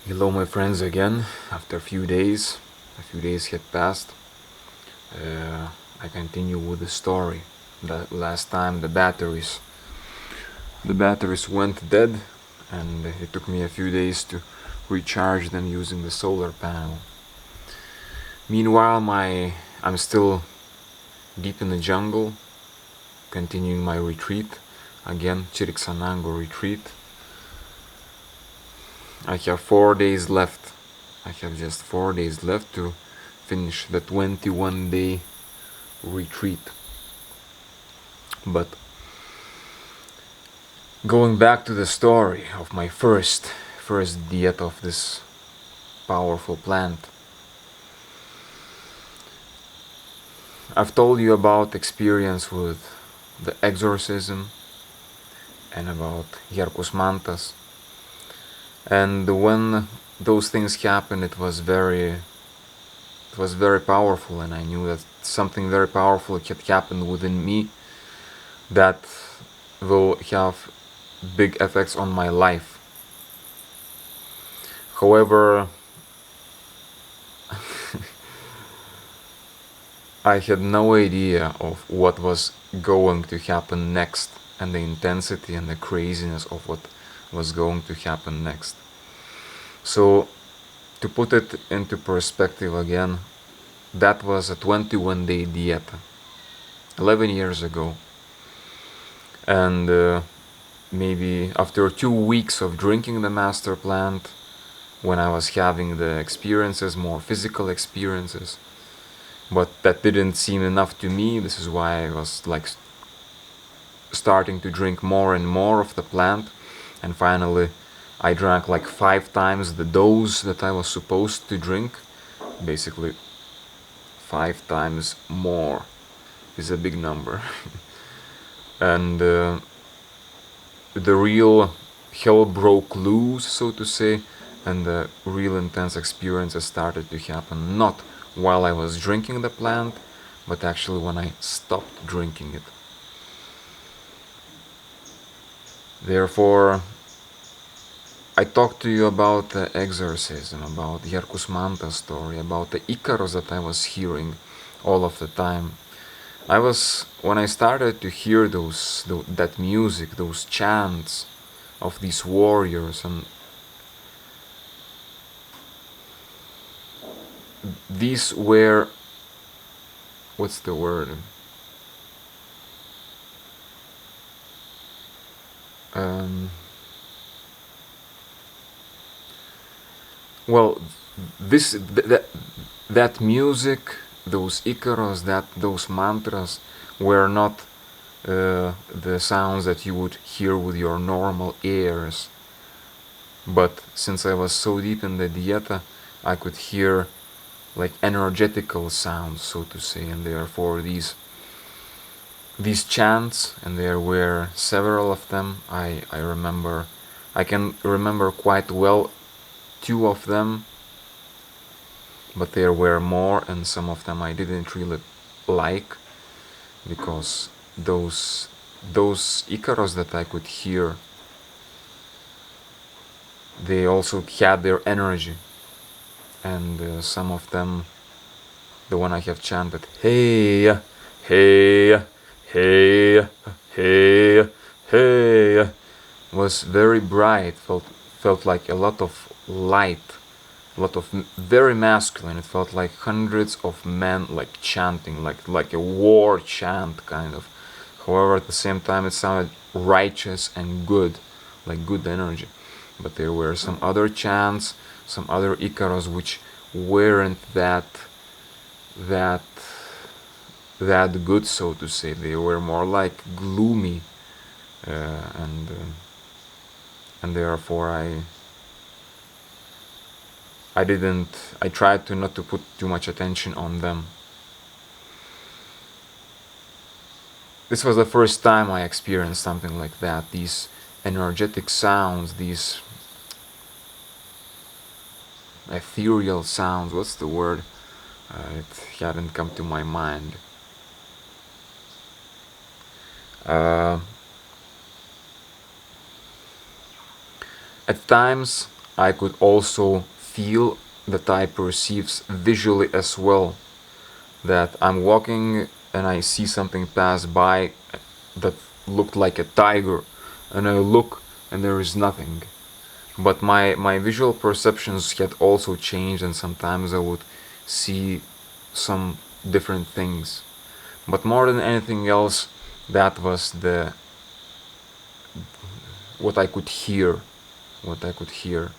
Hello my friends again. After a few days had passed. I continue with the story. The last time the batteries went dead, and it took me a few days to recharge them using the solar panel. Meanwhile, I'm still deep in the jungle, continuing my retreat. Again, Chiric Sanango retreat. I have 4 days left. I have just 4 days left to finish the 21-day retreat. But going back to the story of my first diet of this powerful plant, I've told you about experience with the exorcism and about Yarkus Mantas, and when those things happened, it was very powerful, and I knew that something very powerful had happened within me that will have big effects on my life. However, I had no idea of what was going to happen next, and the intensity and the craziness of what was going to happen next. So, to put it into perspective again, that was a 21-day diet 11 years ago, and maybe after 2 weeks of drinking the master plant, when I was having the experiences, more physical experiences, but that didn't seem enough to me. This is why I was like starting to drink more and more of the plant, and finally I drank like 5 times the dose that I was supposed to drink. Basically 5 times more is a big number. And the real hell broke loose, so to say, and the real intense experiences started to happen not while I was drinking the plant, but actually when I stopped drinking it. Therefore, I talked to you about the exorcism, about Yarkus Manta's story, about the Icaros that I was hearing all of the time. When I started to hear that music, those chants of these warriors, and these were, what's the word? Well, that music, those Icaros, those mantras were not the sounds that you would hear with your normal ears. But since I was so deep in the dieta, I could hear like energetical sounds, so to say, and therefore these chants, and there were several of them. I can remember quite well 2 of them, but there were more, and some of them I didn't really like, because those Icaros that I could hear, they also had their energy, and some of them, the one I have chanted, hey, hey, hey, hey, hey, was very bright, felt like a lot of light, a lot of very masculine. It felt like hundreds of men like chanting, like a war chant kind of. However, at the same time, it sounded righteous and good, like good energy. But there were some other chants, some other Icaros which weren't that good, so to say. They were more like gloomy, and therefore I tried to not to put too much attention on them. This was the first time I experienced something like that, these energetic sounds, these ethereal sounds. What's the word? It hadn't come to my mind. At times I could also feel that I perceives visually as well, that I'm walking and I see something pass by that looked like a tiger, and I look and there is nothing. But my visual perceptions had also changed, and sometimes I would see some different things. But more than anything else, that was the what I could hear, what I could hear.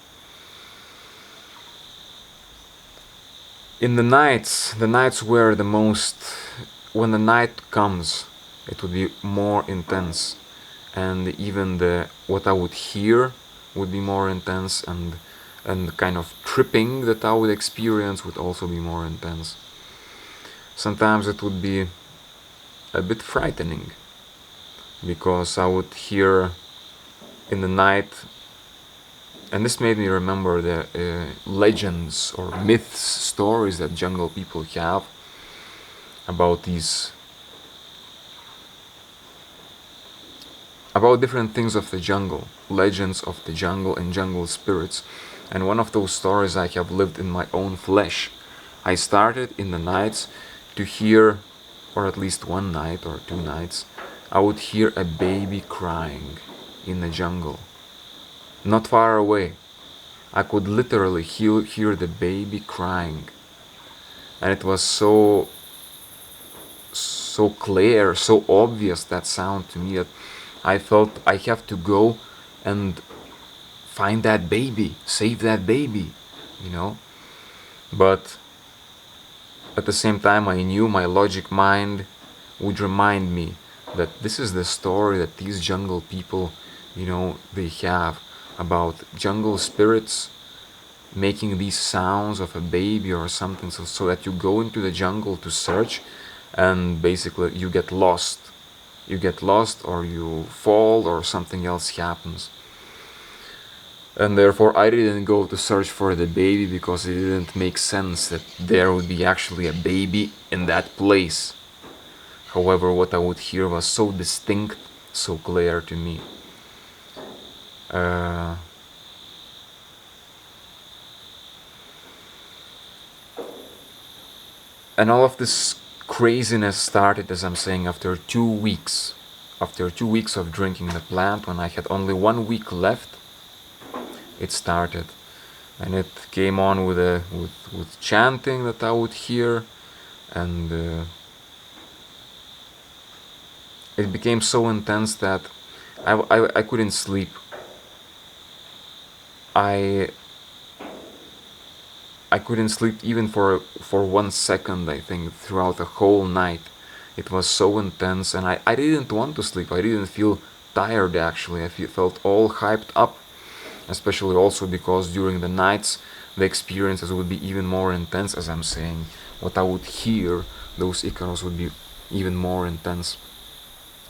In the nights were the most, when the night comes, it would be more intense, and even the what I would hear would be more intense, and the kind of tripping that I would experience would also be more intense. Sometimes it would be a bit frightening, because I would hear in the night, and this made me remember the legends or myths, stories that jungle people have about about different things of the jungle, legends of the jungle and jungle spirits. And one of those stories I have lived in my own flesh. I started in the nights to hear, or at least one night or 2 nights, I would hear a baby crying in the jungle, not far away. I could literally hear the baby crying, and it was so clear, so obvious, that sound to me, that I felt I have to go and find that baby, save that baby, you know. But at the same time, I knew my logic mind would remind me that this is the story that these jungle people, they have about jungle spirits making these sounds of a baby or something, so that you go into the jungle to search, and basically you get lost. You get lost, or you fall, or something else happens. And therefore I didn't go to search for the baby, because it didn't make sense that there would be actually a baby in that place. However, what I would hear was so distinct, so clear to me. And all of this craziness started, as I'm saying, after 2 weeks. After 2 weeks of drinking the plant, when I had only 1 week left, it started. And it came on with chanting that I would hear, and it became so intense that I couldn't sleep. I couldn't sleep even for 1 second, I think, throughout the whole night. It was so intense, and I didn't want to sleep. I didn't feel tired, actually. I felt all hyped up, especially also because during the nights the experiences would be even more intense, as I'm saying. What I would hear, those Icaros, would be even more intense.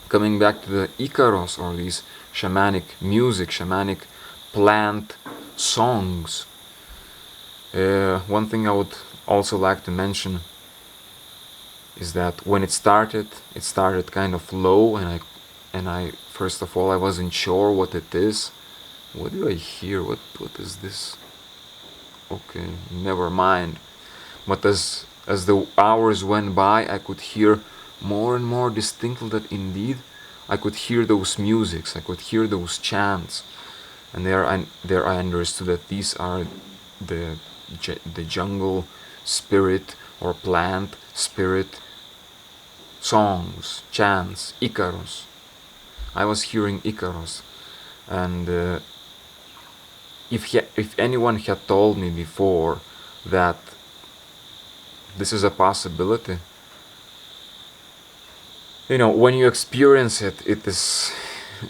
Coming back to the Icaros, or these shamanic music, shamanic plant songs, one thing I would also like to mention is that when it started kind of low, and I first of all, I wasn't sure what it is. What do I hear? What is this? Okay, never mind. But as the hours went by, I could hear more and more distinctly that indeed I could hear those musics, I could hear those chants, and there I understood that these are the jungle spirit or plant spirit songs, chants, Icaros. I was hearing Icaros, and if anyone had told me before that this is a possibility, when you experience it,